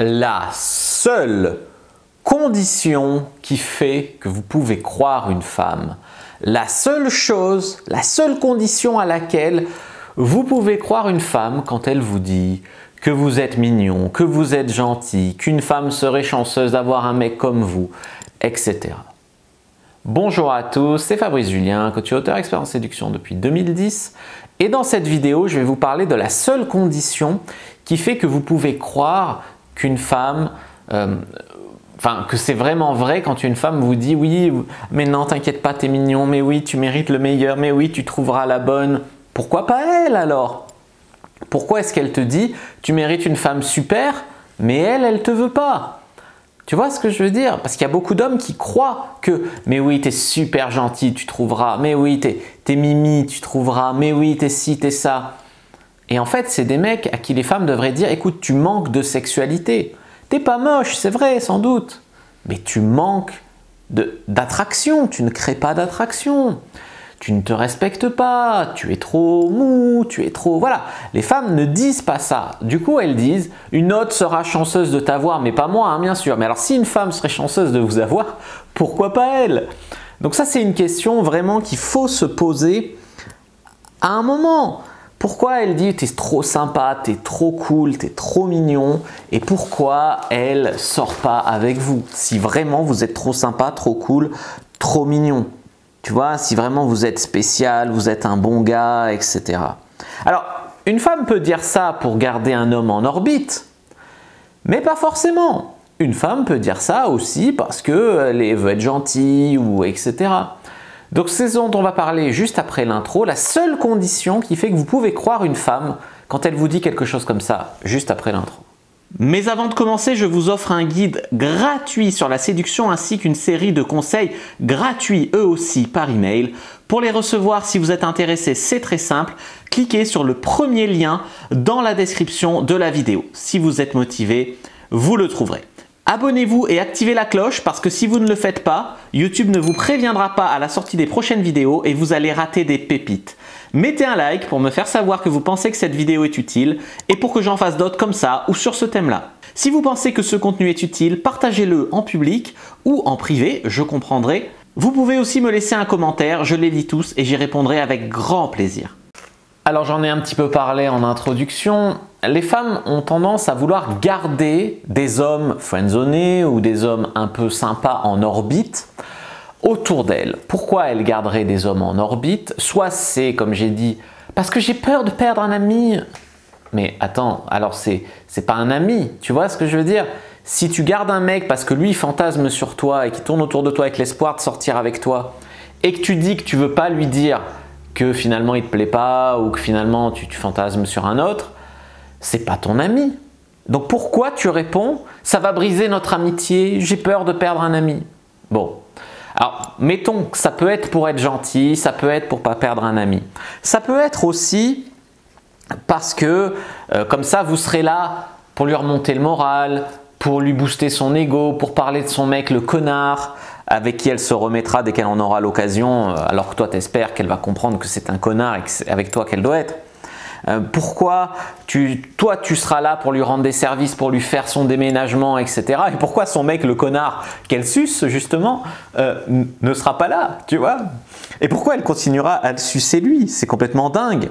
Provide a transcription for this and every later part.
la seule condition qui fait que vous pouvez croire une femme, la seule chose, la seule condition à laquelle vous pouvez croire une femme quand elle vous dit que vous êtes mignon, que vous êtes gentil, qu'une femme serait chanceuse d'avoir un mec comme vous, etc. Bonjour à tous, c'est Fabrice Julien, coach et auteur expert en séduction depuis 2010. Et dans cette vidéo, je vais vous parler de la seule condition qui fait que vous pouvez croire qu'une femme, que c'est vraiment vrai quand une femme vous dit « Oui, mais non, t'inquiète pas, t'es mignon, mais oui, tu mérites le meilleur, mais oui, tu trouveras la bonne. » Pourquoi pas elle alors? Pourquoi est-ce qu'elle te dit « Tu mérites une femme super, mais elle te veut pas ?» Tu vois ce que je veux dire? Parce qu'il y a beaucoup d'hommes qui croient que « Mais oui, t'es super gentil, tu trouveras. Mais oui, t'es mimi, tu trouveras. Mais oui, t'es ci, t'es ça. » Et en fait, c'est des mecs à qui les femmes devraient dire « Écoute, tu manques de sexualité. T'es pas moche, c'est vrai, sans doute. Mais tu manques d'attraction. Tu ne crées pas d'attraction. Tu ne te respectes pas. Tu es trop mou. Tu es trop… » Voilà. Les femmes ne disent pas ça. Du coup, elles disent « Une autre sera chanceuse de t'avoir, mais pas moi, hein, bien sûr. » Mais alors, si une femme serait chanceuse de vous avoir, pourquoi pas elle? Donc ça, c'est une question vraiment qu'il faut se poser à un moment. Pourquoi elle dit « T'es trop sympa, t'es trop cool, t'es trop mignon » et pourquoi elle sort pas avec vous? Si vraiment vous êtes trop sympa, trop cool, trop mignon. Tu vois, si vraiment vous êtes spécial, vous êtes un bon gars, etc. Alors, une femme peut dire ça pour garder un homme en orbite, mais pas forcément. Une femme peut dire ça aussi parce qu'elle veut être gentille ou etc. Donc c'est ce dont on va parler juste après l'intro, la seule condition qui fait que vous pouvez croire une femme quand elle vous dit quelque chose comme ça, juste après l'intro. Mais avant de commencer, je vous offre un guide gratuit sur la séduction ainsi qu'une série de conseils gratuits eux aussi par email. Pour les recevoir, si vous êtes intéressé, c'est très simple. Cliquez sur le premier lien dans la description de la vidéo. Si vous êtes motivé, vous le trouverez. Abonnez-vous et activez la cloche parce que si vous ne le faites pas, YouTube ne vous préviendra pas à la sortie des prochaines vidéos et vous allez rater des pépites. Mettez un like pour me faire savoir que vous pensez que cette vidéo est utile et pour que j'en fasse d'autres comme ça ou sur ce thème-là. Si vous pensez que ce contenu est utile, partagez-le en public ou en privé, je comprendrai. Vous pouvez aussi me laisser un commentaire, je les lis tous et j'y répondrai avec grand plaisir. Alors j'en ai un petit peu parlé en introduction, les femmes ont tendance à vouloir garder des hommes friendzonés ou des hommes un peu sympas en orbite autour d'elles. Pourquoi elles garderaient des hommes en orbite? Soit c'est, comme j'ai dit, parce que j'ai peur de perdre un ami. Mais attends, alors c'est pas un ami, tu vois ce que je veux dire? Si tu gardes un mec parce que lui il fantasme sur toi et qu'il tourne autour de toi avec l'espoir de sortir avec toi et que tu dis que tu veux pas lui dire que finalement il te plaît pas ou que finalement tu fantasmes sur un autre, c'est pas ton ami. Donc pourquoi tu réponds « ça va briser notre amitié, j'ai peur de perdre un ami ». Bon, alors mettons que ça peut être pour être gentil, ça peut être pour pas perdre un ami. Ça peut être aussi parce que comme ça vous serez là pour lui remonter le moral, pour lui booster son ego, pour parler de son mec le connard, avec qui elle se remettra dès qu'elle en aura l'occasion, alors que toi t'espères qu'elle va comprendre que c'est un connard et que c'est avec toi qu'elle doit être. Pourquoi toi tu seras là pour lui rendre des services, pour lui faire son déménagement, etc. Et pourquoi son mec, le connard qu'elle suce justement, ne sera pas là, tu vois? Et pourquoi elle continuera à le sucer lui? C'est complètement dingue.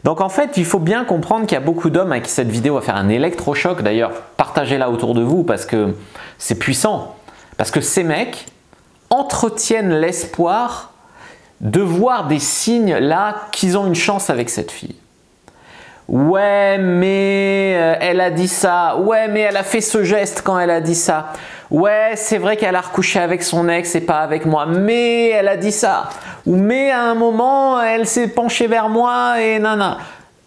Donc en fait, il faut bien comprendre qu'il y a beaucoup d'hommes à qui cette vidéo va faire un électrochoc. D'ailleurs, partagez-la autour de vous parce que c'est puissant. Parce que ces mecs entretiennent l'espoir de voir des signes là qu'ils ont une chance avec cette fille. Ouais, mais elle a dit ça. Ouais, mais elle a fait ce geste quand elle a dit ça. Ouais, c'est vrai qu'elle a recouché avec son ex et pas avec moi, mais elle a dit ça. Ou mais à un moment, elle s'est penchée vers moi et nana.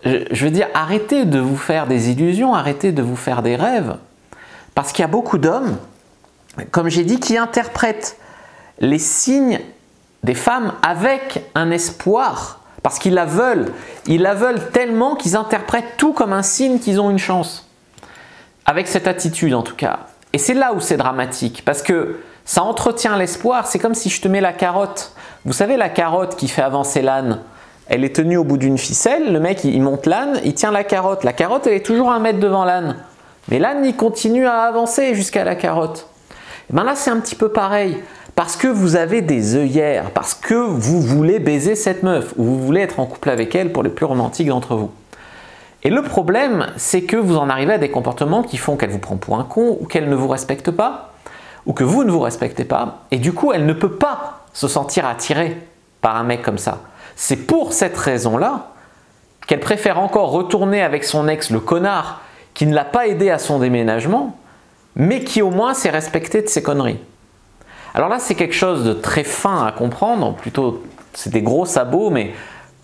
Je veux dire, arrêtez de vous faire des illusions, arrêtez de vous faire des rêves. Parce qu'il y a beaucoup d'hommes, comme j'ai dit, qui interprètent les signes des femmes avec un espoir. Parce qu'ils la veulent. Ils la veulent tellement qu'ils interprètent tout comme un signe qu'ils ont une chance. Avec cette attitude en tout cas. Et c'est là où c'est dramatique. Parce que ça entretient l'espoir. C'est comme si je te mets la carotte. Vous savez la carotte qui fait avancer l'âne? Elle est tenue au bout d'une ficelle. Le mec il monte l'âne, il tient la carotte. La carotte elle est toujours 1 mètre devant l'âne. Mais l'âne, il continue à avancer jusqu'à la carotte. Et bien là, c'est un petit peu pareil. Parce que vous avez des œillères, parce que vous voulez baiser cette meuf, ou vous voulez être en couple avec elle pour les plus romantiques d'entre vous. Et le problème, c'est que vous en arrivez à des comportements qui font qu'elle vous prend pour un con, ou qu'elle ne vous respecte pas, ou que vous ne vous respectez pas, et du coup, elle ne peut pas se sentir attirée par un mec comme ça. C'est pour cette raison-là qu'elle préfère encore retourner avec son ex, le connard, qui ne l'a pas aidé à son déménagement, mais qui au moins s'est respecté de ses conneries. Alors là, c'est quelque chose de très fin à comprendre, plutôt c'est des gros sabots, mais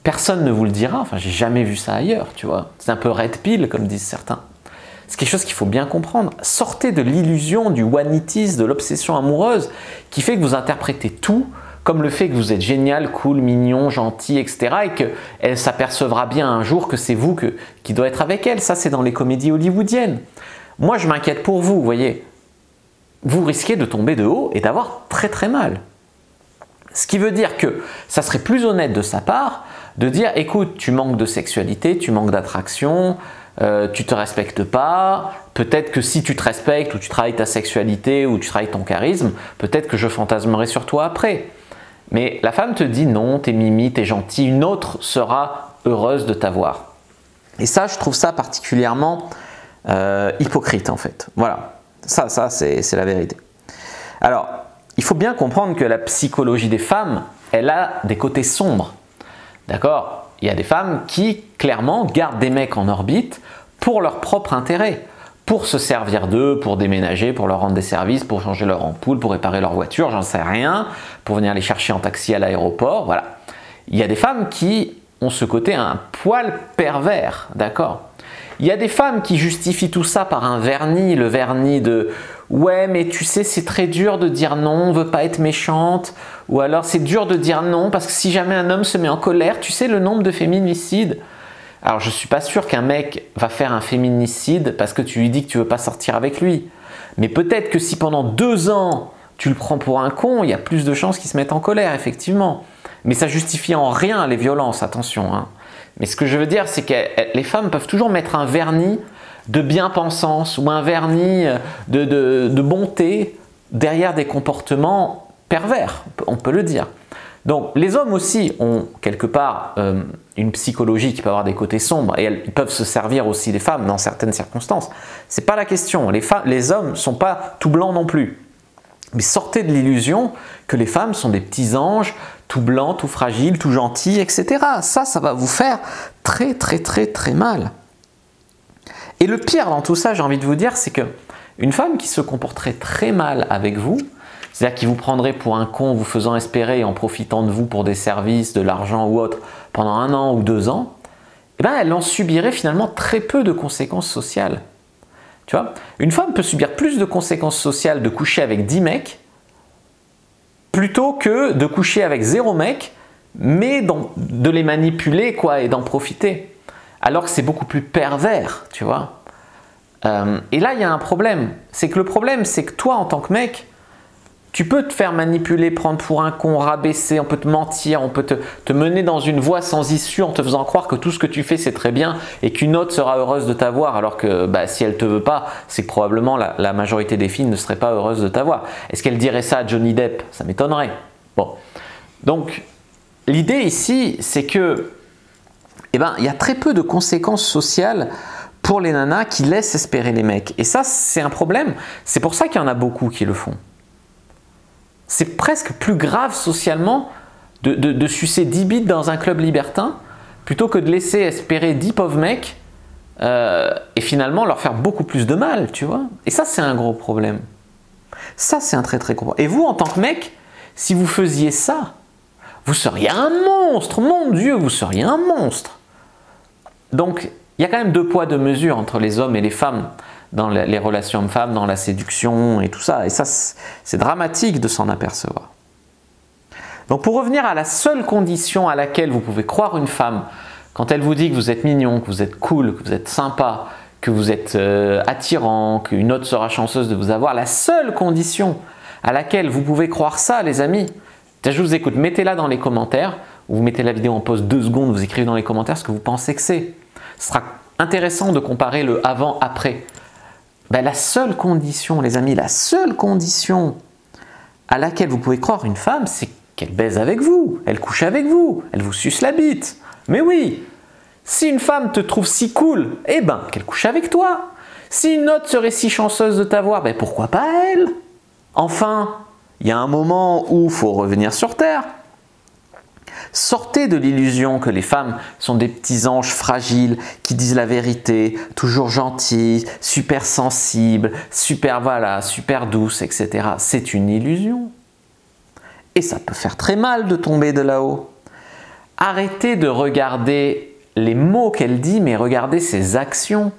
personne ne vous le dira. Enfin, j'ai jamais vu ça ailleurs, tu vois. C'est un peu red pill, comme disent certains. C'est quelque chose qu'il faut bien comprendre. Sortez de l'illusion du one-itis, de l'obsession amoureuse, qui fait que vous interprétez tout comme le fait que vous êtes génial, cool, mignon, gentil, etc. et qu'elle s'apercevra bien un jour que c'est vous qui doit être avec elle. Ça, c'est dans les comédies hollywoodiennes. Moi, je m'inquiète pour vous, vous voyez. Vous risquez de tomber de haut et d'avoir très très mal. Ce qui veut dire que ça serait plus honnête de sa part de dire « Écoute, tu manques de sexualité, tu manques d'attraction, tu te respectes pas, peut-être que si tu te respectes ou tu travailles ta sexualité ou tu travailles ton charisme, peut-être que je fantasmerai sur toi après. » Mais la femme te dit « Non, t'es mimi, t'es gentil, une autre sera heureuse de t'avoir. » Et ça, je trouve ça particulièrement hypocrite en fait. Voilà, ça c'est la vérité. Alors, il faut bien comprendre que la psychologie des femmes, elle a des côtés sombres. D'accord? Il y a des femmes qui, clairement, gardent des mecs en orbite pour leur propre intérêt. Pour se servir d'eux, pour déménager, pour leur rendre des services, pour changer leur ampoule, pour réparer leur voiture, j'en sais rien, pour venir les chercher en taxi à l'aéroport, voilà. Il y a des femmes qui ont ce côté un poil pervers, d'accord? Il y a des femmes qui justifient tout ça par un vernis, le vernis de « ouais, mais tu sais, c'est très dur de dire non, on veut pas être méchante » ou alors « c'est dur de dire non parce que si jamais un homme se met en colère, tu sais le nombre de féminicides ?» Alors, je ne suis pas sûr qu'un mec va faire un féminicide parce que tu lui dis que tu ne veux pas sortir avec lui. Mais peut-être que si pendant 2 ans, tu le prends pour un con, il y a plus de chances qu'il se mette en colère, effectivement. Mais ça justifie en rien les violences, attention, hein. Mais ce que je veux dire, c'est que les femmes peuvent toujours mettre un vernis de bien-pensance ou un vernis de bonté derrière des comportements pervers, on peut le dire. Donc les hommes aussi ont quelque part une psychologie qui peut avoir des côtés sombres et ils peuvent se servir aussi des femmes dans certaines circonstances. C'est pas la question, les hommes ne sont pas tout blancs non plus. Mais sortez de l'illusion que les femmes sont des petits anges, tout blancs, tout fragiles, tout gentils, etc. Ça va vous faire très très très très mal. Et le pire dans tout ça, j'ai envie de vous dire, c'est qu'une femme qui se comporterait très mal avec vous, c'est-à-dire qui vous prendrait pour un con, vous faisant espérer et en profitant de vous pour des services, de l'argent ou autre, pendant 1 an ou 2 ans, eh ben, elle en subirait finalement très peu de conséquences sociales. Tu vois, une femme peut subir plus de conséquences sociales de coucher avec 10 mecs plutôt que de coucher avec 0 mec, mais de les manipuler quoi, et d'en profiter. Alors que c'est beaucoup plus pervers, tu vois. Et là, il y a un problème. C'est que le problème, c'est que toi, en tant que mec, tu peux te faire manipuler, prendre pour un con, rabaisser, on peut te mentir, on peut te mener dans une voie sans issue en te faisant croire que tout ce que tu fais c'est très bien et qu'une autre sera heureuse de t'avoir alors que bah, si elle ne te veut pas, c'est que probablement la majorité des filles ne seraient pas heureuses de t'avoir. Est-ce qu'elle dirait ça à Johnny Depp? Ça m'étonnerait. Bon. Donc, l'idée ici, c'est que eh ben, il y a très peu de conséquences sociales pour les nanas qui laissent espérer les mecs. Et ça, c'est un problème. C'est pour ça qu'il y en a beaucoup qui le font. C'est presque plus grave socialement de sucer 10 bites dans un club libertin plutôt que de laisser espérer 10 pauvres mecs et finalement leur faire beaucoup plus de mal, tu vois. Et ça, c'est un gros problème. Ça, c'est un très très gros problème. Et vous, en tant que mec, si vous faisiez ça, vous seriez un monstre. Mon Dieu, vous seriez un monstre. Donc, il y a quand même 2 poids 2 mesures entre les hommes et les femmes dans les relations hommes-femmes, dans la séduction et tout ça. Et ça, c'est dramatique de s'en apercevoir. Donc pour revenir à la seule condition à laquelle vous pouvez croire une femme, quand elle vous dit que vous êtes mignon, que vous êtes cool, que vous êtes sympa, que vous êtes attirant, qu'une autre sera chanceuse de vous avoir, la seule condition à laquelle vous pouvez croire ça, les amis, je vous écoute, mettez-la dans les commentaires, ou vous mettez la vidéo en pause 2 secondes, vous écrivez dans les commentaires ce que vous pensez que c'est. Ce sera intéressant de comparer le avant-après. Ben, la seule condition, les amis, la seule condition à laquelle vous pouvez croire une femme, c'est qu'elle baise avec vous, elle couche avec vous, elle vous suce la bite. Mais oui, si une femme te trouve si cool, eh ben, qu'elle couche avec toi. Si une autre serait si chanceuse de t'avoir, ben pourquoi pas elle? Enfin, il y a un moment où il faut revenir sur Terre. Sortez de l'illusion que les femmes sont des petits anges fragiles qui disent la vérité, toujours gentilles, super sensibles, super douces, etc. C'est une illusion. Et ça peut faire très mal de tomber de là-haut. Arrêtez de regarder les mots qu'elle dit, mais regardez ses actions.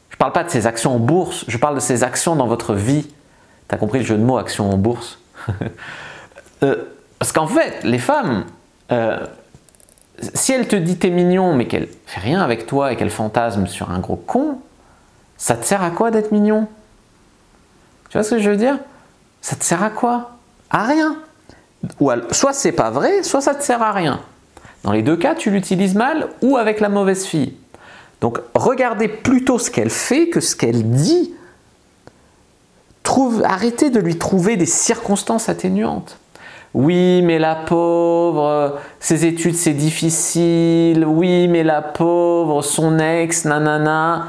Je ne parle pas de ses actions en bourse, je parle de ses actions dans votre vie. Tu as compris le jeu de mots, action en bourse? Parce qu'en fait, les femmes, si elle te dit t'es mignon, mais qu'elle fait rien avec toi et qu'elle fantasme sur un gros con, ça te sert à quoi d'être mignon? Tu vois ce que je veux dire? Ça te sert à quoi? À rien. Ou soit c'est pas vrai, soit ça te sert à rien. Dans les deux cas, tu l'utilises mal ou avec la mauvaise fille. Donc regardez plutôt ce qu'elle fait que ce qu'elle dit. Arrêtez de lui trouver des circonstances atténuantes. Oui, mais la pauvre, ses études c'est difficile. Oui, mais la pauvre, son ex, nanana.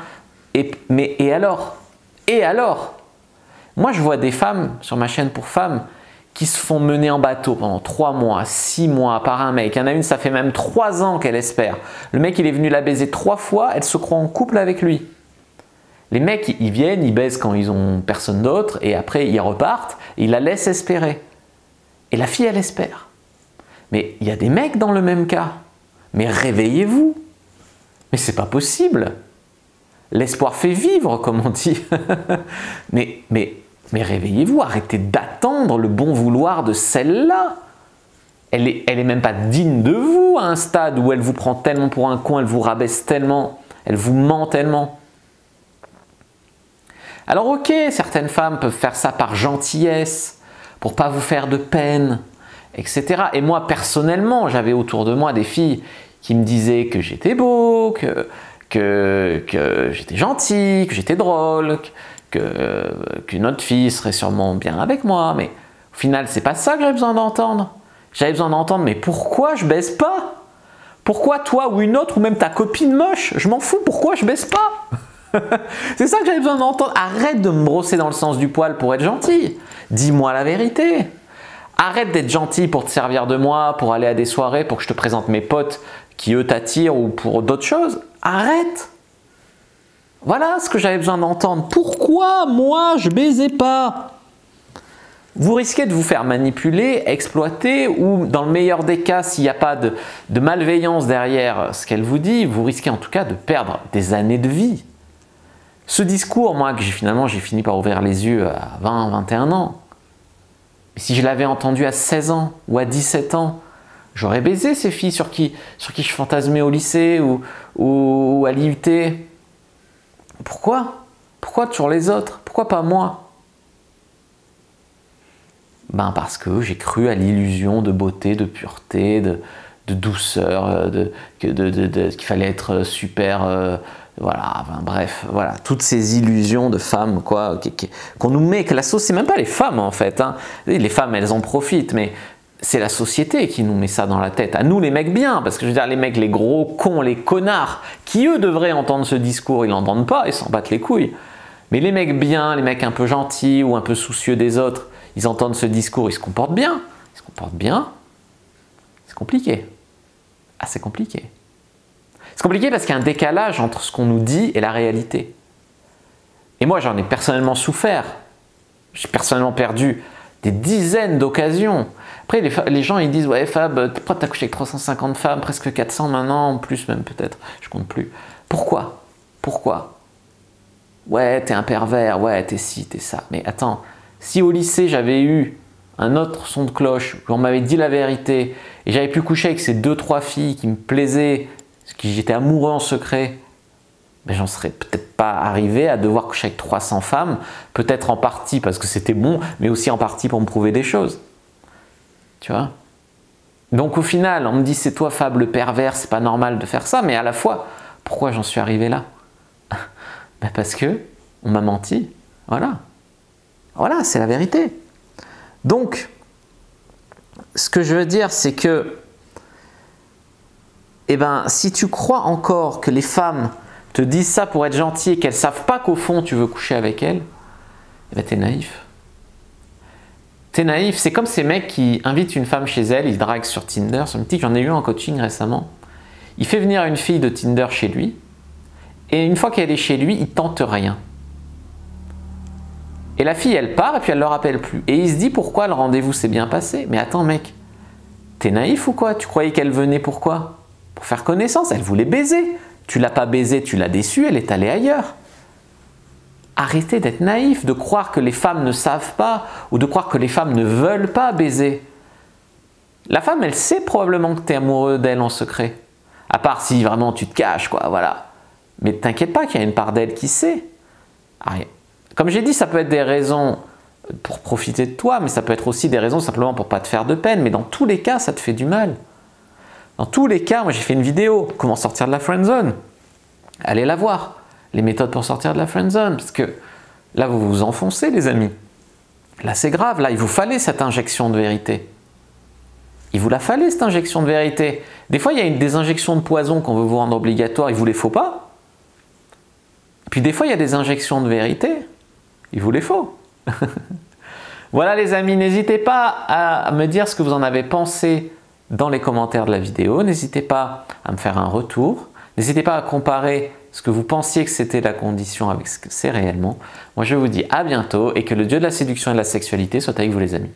Et alors? Et alors? Moi, je vois des femmes sur ma chaîne pour femmes qui se font mener en bateau pendant 3 mois, 6 mois par un mec. Il y en a une, ça fait même 3 ans qu'elle espère. Le mec, il est venu la baiser 3 fois, elle se croit en couple avec lui. Les mecs, ils viennent, ils baisent quand ils ont personne d'autre et après, ils repartent et ils la laissent espérer. Et la fille, elle espère. Mais il y a des mecs dans le même cas. Mais réveillez-vous. Mais c'est pas possible. L'espoir fait vivre, comme on dit. mais réveillez-vous, arrêtez d'attendre le bon vouloir de celle-là. Elle est même pas digne de vous à un stade où elle vous prend tellement pour un con, elle vous rabaisse tellement, elle vous ment tellement. Alors ok, certaines femmes peuvent faire ça par gentillesse, pour pas vous faire de peine, etc. Et moi, personnellement, j'avais autour de moi des filles qui me disaient que j'étais beau, que j'étais gentil, que j'étais drôle, qu'une autre fille serait sûrement bien avec moi. Mais au final, c'est pas ça que j'avais besoin d'entendre. J'avais besoin d'entendre, mais pourquoi je baisse pas? Pourquoi toi ou une autre, ou même ta copine moche? Je m'en fous, pourquoi je baisse pas? C'est ça que j'avais besoin d'entendre. Arrête de me brosser dans le sens du poil pour être gentil. Dis-moi la vérité. Arrête d'être gentil pour te servir de moi, pour aller à des soirées, pour que je te présente mes potes qui eux t'attirent ou pour d'autres choses. Arrête. Voilà ce que j'avais besoin d'entendre. Pourquoi moi je baisais pas? Vous risquez de vous faire manipuler, exploiter ou dans le meilleur des cas, s'il n'y a pas de malveillance derrière ce qu'elle vous dit, vous risquez en tout cas de perdre des années de vie. Ce discours, moi, que finalement j'ai fini par ouvrir les yeux à 20, 21 ans. Mais si je l'avais entendu à 16 ans ou à 17 ans, j'aurais baisé ces filles sur qui je fantasmais au lycée ou à l'IUT. Pourquoi? Pourquoi toujours les autres? Pourquoi pas moi? Ben parce que j'ai cru à l'illusion de beauté, de pureté, de douceur, qu'il fallait être super... voilà, enfin, bref, voilà, toutes ces illusions de femmes quoi, qu'on nous met, que la société, c'est même pas les femmes en fait, hein. Les femmes elles en profitent, mais c'est la société qui nous met ça dans la tête, à nous les mecs bien, parce que je veux dire les mecs, les gros cons, les connards, qui eux devraient entendre ce discours, ils l'entendent pas, ils s'en battent les couilles, mais les mecs bien, les mecs un peu gentils ou un peu soucieux des autres, ils entendent ce discours, ils se comportent bien, c'est compliqué, ah c'est compliqué. C'est compliqué parce qu'il y a un décalage entre ce qu'on nous dit et la réalité. Et moi, j'en ai personnellement souffert. J'ai personnellement perdu des dizaines d'occasions. Après, les gens, ils disent « Ouais, Fab, pourquoi t'as couché avec 350 femmes, presque 400 maintenant, en plus même peut-être, je compte plus. » Pourquoi? Pourquoi? Ouais, t'es un pervers, ouais, t'es ci, t'es ça. Mais attends, si au lycée, j'avais eu un autre son de cloche, où on m'avait dit la vérité, et j'avais pu coucher avec ces 2-3 filles qui me plaisaient, qui j'étais amoureux en secret, mais j'en serais peut-être pas arrivé à devoir coucher avec 300 femmes, peut-être en partie parce que c'était bon, mais aussi en partie pour me prouver des choses. Tu vois? Donc au final, on me dit c'est toi Fab le pervers, c'est pas normal de faire ça, mais à la fois, pourquoi j'en suis arrivé là? Ben parce que on m'a menti. Voilà. Voilà, c'est la vérité. Donc, ce que je veux dire, c'est que, eh ben, si tu crois encore que les femmes te disent ça pour être gentilles et qu'elles ne savent pas qu'au fond tu veux coucher avec elles, eh ben, t'es naïf. T'es naïf. C'est comme ces mecs qui invitent une femme chez elle, ils draguent sur Tinder. Sur une petite, j'en ai eu en coaching récemment. Il fait venir une fille de Tinder chez lui et une fois qu'elle est chez lui, il tente rien. Et la fille, elle part et puis elle ne le rappelle plus. Et il se dit pourquoi le rendez-vous s'est bien passé. Mais attends mec, t'es naïf ou quoi? Tu croyais qu'elle venait pourquoi? Pour faire connaissance, elle voulait baiser. Tu l'as pas baisée, tu l'as déçue, elle est allée ailleurs. Arrêtez d'être naïf, de croire que les femmes ne savent pas ou de croire que les femmes ne veulent pas baiser. La femme, elle sait probablement que tu es amoureux d'elle en secret. À part si vraiment tu te caches, quoi, voilà. Mais t'inquiète pas qu'il y a une part d'elle qui sait. Comme j'ai dit, ça peut être des raisons pour profiter de toi, mais ça peut être aussi des raisons simplement pour pas te faire de peine. Mais dans tous les cas, ça te fait du mal. Dans tous les cas, moi j'ai fait une vidéo, comment sortir de la friendzone. Allez la voir, les méthodes pour sortir de la friendzone, parce que là vous vous enfoncez les amis. Là c'est grave, là il vous fallait cette injection de vérité. Il vous la fallait cette injection de vérité. Des fois il y a des injections de poison qu'on veut vous rendre obligatoire, il vous les faut pas. Puis des fois il y a des injections de vérité, il vous les faut. Voilà les amis, n'hésitez pas à me dire ce que vous en avez pensé dans les commentaires de la vidéo. N'hésitez pas à me faire un retour. N'hésitez pas à comparer ce que vous pensiez que c'était la condition avec ce que c'est réellement. Moi je vous dis à bientôt et que le Dieu de la séduction et de la sexualité soit avec vous les amis.